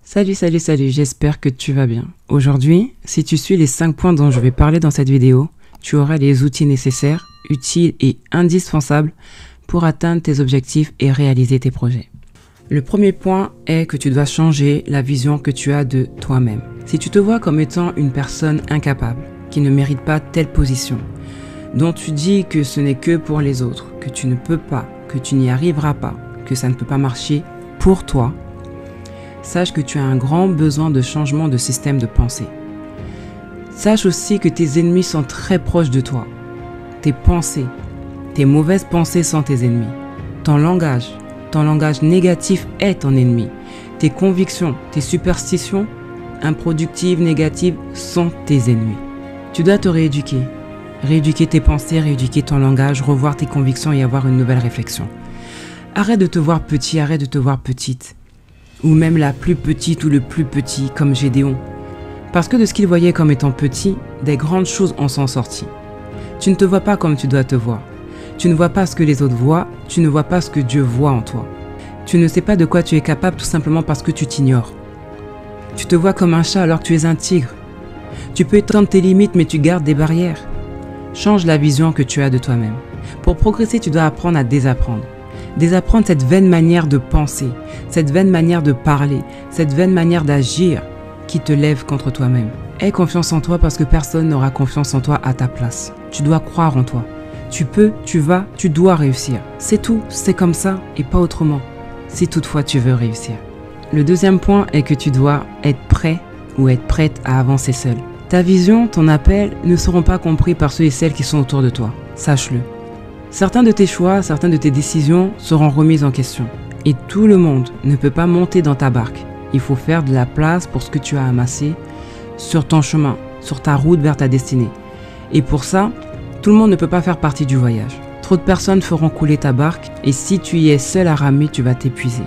Salut, j'espère que tu vas bien. Aujourd'hui, si tu suis les 5 points dont je vais parler dans cette vidéo, tu auras les outils nécessaires, utiles et indispensables pour atteindre tes objectifs et réaliser tes projets. Le premier point est que tu dois changer la vision que tu as de toi-même. Si tu te vois comme étant une personne incapable, qui ne mérite pas telle position, dont tu dis que ce n'est que pour les autres, que tu ne peux pas, que tu n'y arriveras pas, que ça ne peut pas marcher pour toi, sache que tu as un grand besoin de changement de système de pensée. Sache aussi que tes ennemis sont très proches de toi. Tes pensées, tes mauvaises pensées sont tes ennemis. Ton langage négatif est ton ennemi. Tes convictions, tes superstitions, improductives, négatives, sont tes ennemis. Tu dois te rééduquer. Rééduquer tes pensées, rééduquer ton langage, revoir tes convictions et avoir une nouvelle réflexion. Arrête de te voir petit, arrête de te voir petite. Ou même la plus petite ou le plus petit, comme Gédéon. Parce que de ce qu'il voyait comme étant petit, des grandes choses en sont sorties. Tu ne te vois pas comme tu dois te voir. Tu ne vois pas ce que les autres voient, tu ne vois pas ce que Dieu voit en toi. Tu ne sais pas de quoi tu es capable tout simplement parce que tu t'ignores. Tu te vois comme un chat alors que tu es un tigre. Tu peux étendre tes limites mais tu gardes des barrières. Change la vision que tu as de toi-même. Pour progresser, tu dois apprendre à désapprendre. Désapprendre cette vaine manière de penser, cette vaine manière de parler, cette vaine manière d'agir qui te lève contre toi-même. Aie confiance en toi parce que personne n'aura confiance en toi à ta place. Tu dois croire en toi. Tu peux, tu vas, tu dois réussir. C'est tout, c'est comme ça et pas autrement. Si toutefois tu veux réussir. Le deuxième point est que tu dois être prêt ou être prête à avancer seul. Ta vision, ton appel ne seront pas compris par ceux et celles qui sont autour de toi. Sache-le. Certains de tes choix, certaines de tes décisions seront remises en question. Et tout le monde ne peut pas monter dans ta barque. Il faut faire de la place pour ce que tu as amassé sur ton chemin, sur ta route vers ta destinée. Et pour ça, tout le monde ne peut pas faire partie du voyage. Trop de personnes feront couler ta barque et si tu y es seul à ramer, tu vas t'épuiser.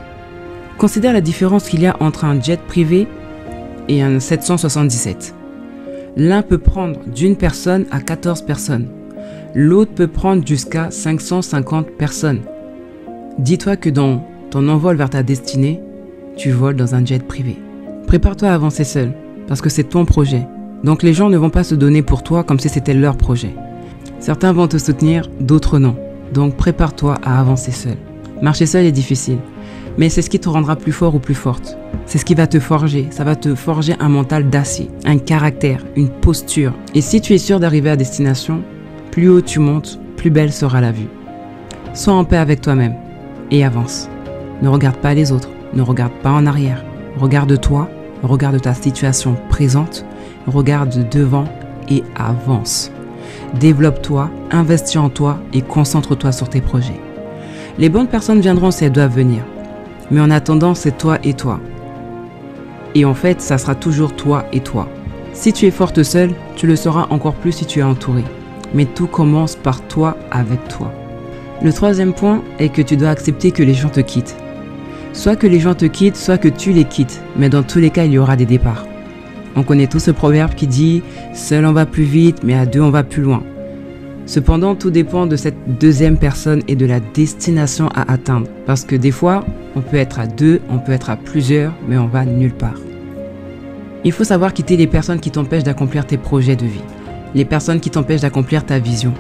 Considère la différence qu'il y a entre un jet privé et un 777. L'un peut prendre d'une personne à 14 personnes. L'autre peut prendre jusqu'à 550 personnes. Dis-toi que dans ton envol vers ta destinée, tu voles dans un jet privé. Prépare-toi à avancer seul, parce que c'est ton projet. Donc les gens ne vont pas se donner pour toi comme si c'était leur projet. Certains vont te soutenir, d'autres non. Donc prépare-toi à avancer seul. Marcher seul est difficile, mais c'est ce qui te rendra plus fort ou plus forte. C'est ce qui va te forger, ça va te forger un mental d'acier, un caractère, une posture. Et si tu es sûr d'arriver à destination, plus haut tu montes, plus belle sera la vue. Sois en paix avec toi-même et avance. Ne regarde pas les autres, ne regarde pas en arrière. Regarde-toi, regarde ta situation présente, regarde devant et avance. Développe-toi, investis en toi et concentre-toi sur tes projets. Les bonnes personnes viendront si elles doivent venir. Mais en attendant, c'est toi et toi. Et en fait, ça sera toujours toi et toi. Si tu es forte seule, tu le seras encore plus si tu es entouré. Mais tout commence par toi avec toi. Le troisième point est que tu dois accepter que les gens te quittent. Soit que les gens te quittent, soit que tu les quittes. Mais dans tous les cas, il y aura des départs. On connaît tous ce proverbe qui dit « Seul on va plus vite, mais à deux on va plus loin ». Cependant, tout dépend de cette deuxième personne et de la destination à atteindre. Parce que des fois, on peut être à deux, on peut être à plusieurs, mais on va nulle part. Il faut savoir quitter les personnes qui t'empêchent d'accomplir tes projets de vie. Les personnes qui t'empêchent d'accomplir ta vision.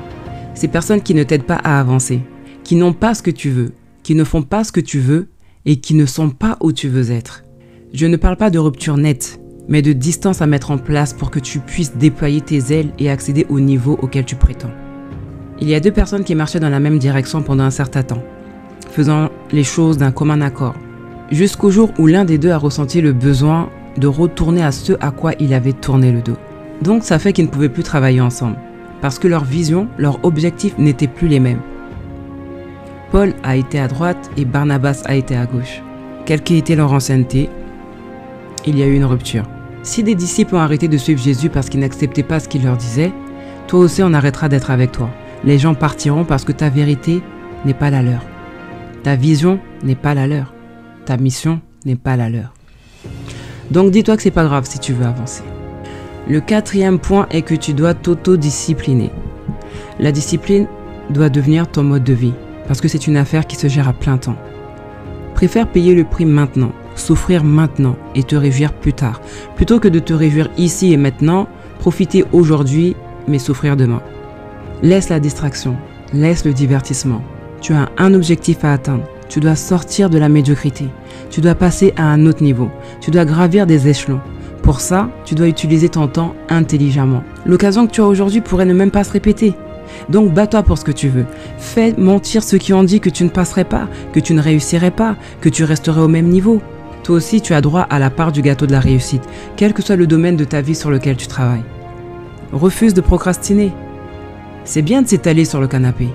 Ces personnes qui ne t'aident pas à avancer, qui n'ont pas ce que tu veux, qui ne font pas ce que tu veux et qui ne sont pas où tu veux être. Je ne parle pas de rupture nette, mais de distance à mettre en place pour que tu puisses déployer tes ailes et accéder au niveau auquel tu prétends. Il y a deux personnes qui marchaient dans la même direction pendant un certain temps, faisant les choses d'un commun accord, jusqu'au jour où l'un des deux a ressenti le besoin de retourner à ce à quoi il avait tourné le dos. Donc ça fait qu'ils ne pouvaient plus travailler ensemble, parce que leur vision, leurs objectifs n'étaient plus les mêmes. Paul a été à droite et Barnabas a été à gauche. Quelle qu'ait leur ancienneté, il y a eu une rupture. Si des disciples ont arrêté de suivre Jésus parce qu'ils n'acceptaient pas ce qu'il leur disait, toi aussi on arrêtera d'être avec toi. Les gens partiront parce que ta vérité n'est pas la leur. Ta vision n'est pas la leur. Ta mission n'est pas la leur. Donc dis-toi que c'est pas grave si tu veux avancer. Le quatrième point est que tu dois t'autodiscipliner. La discipline doit devenir ton mode de vie parce que c'est une affaire qui se gère à plein temps. Préfère payer le prix maintenant, souffrir maintenant et te réjouir plus tard. Plutôt que de te réjouir ici et maintenant, profiter aujourd'hui mais souffrir demain. Laisse la distraction, laisse le divertissement. Tu as un objectif à atteindre. Tu dois sortir de la médiocrité. Tu dois passer à un autre niveau. Tu dois gravir des échelons. Pour ça, tu dois utiliser ton temps intelligemment. L'occasion que tu as aujourd'hui pourrait ne même pas se répéter. Donc bats-toi pour ce que tu veux. Fais mentir ceux qui ont dit que tu ne passerais pas, que tu ne réussirais pas, que tu resterais au même niveau. Toi aussi, tu as droit à la part du gâteau de la réussite, quel que soit le domaine de ta vie sur lequel tu travailles. Refuse de procrastiner. C'est bien de s'étaler sur le canapé,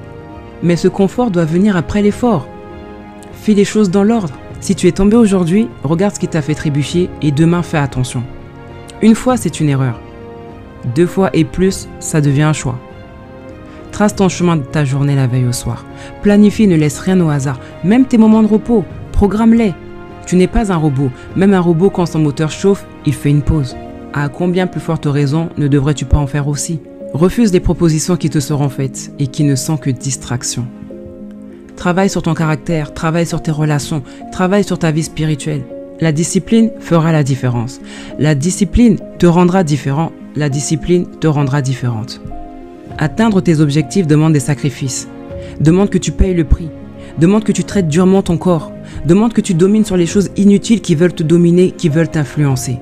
mais ce confort doit venir après l'effort. Fais les choses dans l'ordre. Si tu es tombé aujourd'hui, regarde ce qui t'a fait trébucher et demain fais attention. Une fois, c'est une erreur. 2 fois et plus, ça devient un choix. Trace ton chemin de ta journée la veille au soir. Planifie, ne laisse rien au hasard. Même tes moments de repos, programme-les. Tu n'es pas un robot. Même un robot, quand son moteur chauffe, il fait une pause. À combien plus forte raison ne devrais-tu pas en faire aussi? Refuse les propositions qui te seront faites et qui ne sont que distractions. Travaille sur ton caractère, travaille sur tes relations, travaille sur ta vie spirituelle. La discipline fera la différence. La discipline te rendra différent. La discipline te rendra différente. Atteindre tes objectifs demande des sacrifices. Demande que tu payes le prix. Demande que tu traites durement ton corps. Demande que tu domines sur les choses inutiles qui veulent te dominer, qui veulent t'influencer.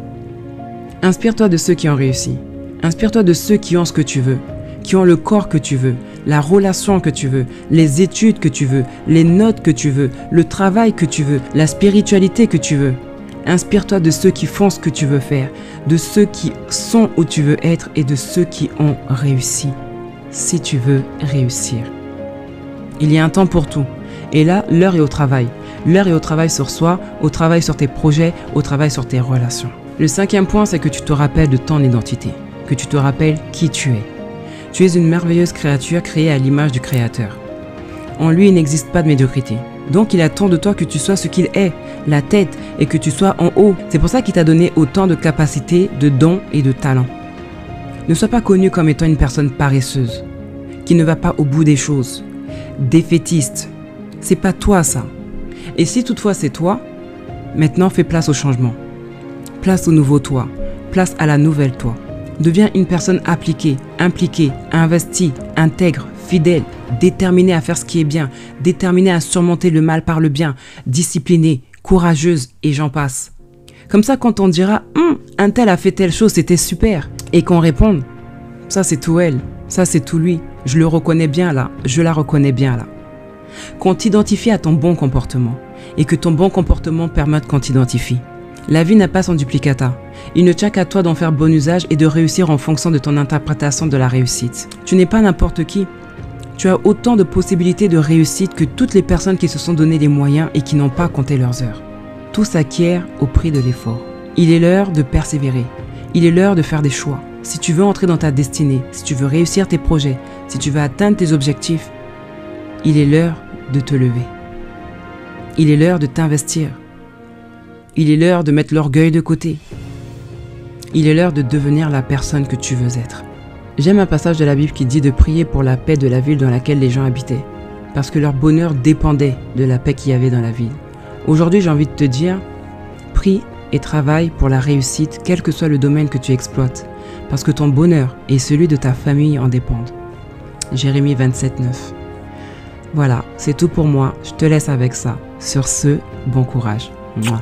Inspire-toi de ceux qui ont réussi. Inspire-toi de ceux qui ont ce que tu veux, qui ont le corps que tu veux, la relation que tu veux, les études que tu veux, les notes que tu veux, le travail que tu veux, la spiritualité que tu veux. Inspire-toi de ceux qui font ce que tu veux faire, de ceux qui sont où tu veux être et de ceux qui ont réussi. Si tu veux réussir. Il y a un temps pour tout. Et là, l'heure est au travail. L'heure est au travail sur soi, au travail sur tes projets, au travail sur tes relations. Le 5e point, c'est que tu te rappelles de ton identité, que tu te rappelles qui tu es. Tu es une merveilleuse créature créée à l'image du Créateur. En lui, il n'existe pas de médiocrité. Donc, il attend de toi que tu sois ce qu'il est, la tête, et que tu sois en haut. C'est pour ça qu'il t'a donné autant de capacités, de dons et de talents. Ne sois pas connu comme étant une personne paresseuse, qui ne va pas au bout des choses, défaitiste. C'est pas toi ça. Et si toutefois c'est toi, maintenant fais place au changement. Place au nouveau toi, place à la nouvelle toi. Deviens une personne appliquée, impliquée, investie, intègre, fidèle, déterminée à faire ce qui est bien, déterminée à surmonter le mal par le bien, disciplinée, courageuse et j'en passe. Comme ça, quand on dira « un tel a fait telle chose, c'était super » et qu'on réponde « ça c'est tout elle, ça c'est tout lui, je le reconnais bien là, je la reconnais bien là ». Qu'on t'identifie à ton bon comportement et que ton bon comportement permette qu'on t'identifie. La vie n'a pas son duplicata. Il ne tient qu'à toi d'en faire bon usage et de réussir en fonction de ton interprétation de la réussite. Tu n'es pas n'importe qui. Tu as autant de possibilités de réussite que toutes les personnes qui se sont donné les moyens et qui n'ont pas compté leurs heures. Tout s'acquiert au prix de l'effort. Il est l'heure de persévérer. Il est l'heure de faire des choix. Si tu veux entrer dans ta destinée, si tu veux réussir tes projets, si tu veux atteindre tes objectifs, il est l'heure de te lever. Il est l'heure de t'investir. Il est l'heure de mettre l'orgueil de côté. Il est l'heure de devenir la personne que tu veux être. J'aime un passage de la Bible qui dit de prier pour la paix de la ville dans laquelle les gens habitaient, parce que leur bonheur dépendait de la paix qu'il y avait dans la ville. Aujourd'hui, j'ai envie de te dire, prie et travaille pour la réussite, quel que soit le domaine que tu exploites, parce que ton bonheur et celui de ta famille en dépendent. Jérémie 27:9. Voilà, c'est tout pour moi. Je te laisse avec ça. Sur ce, bon courage. Mouah.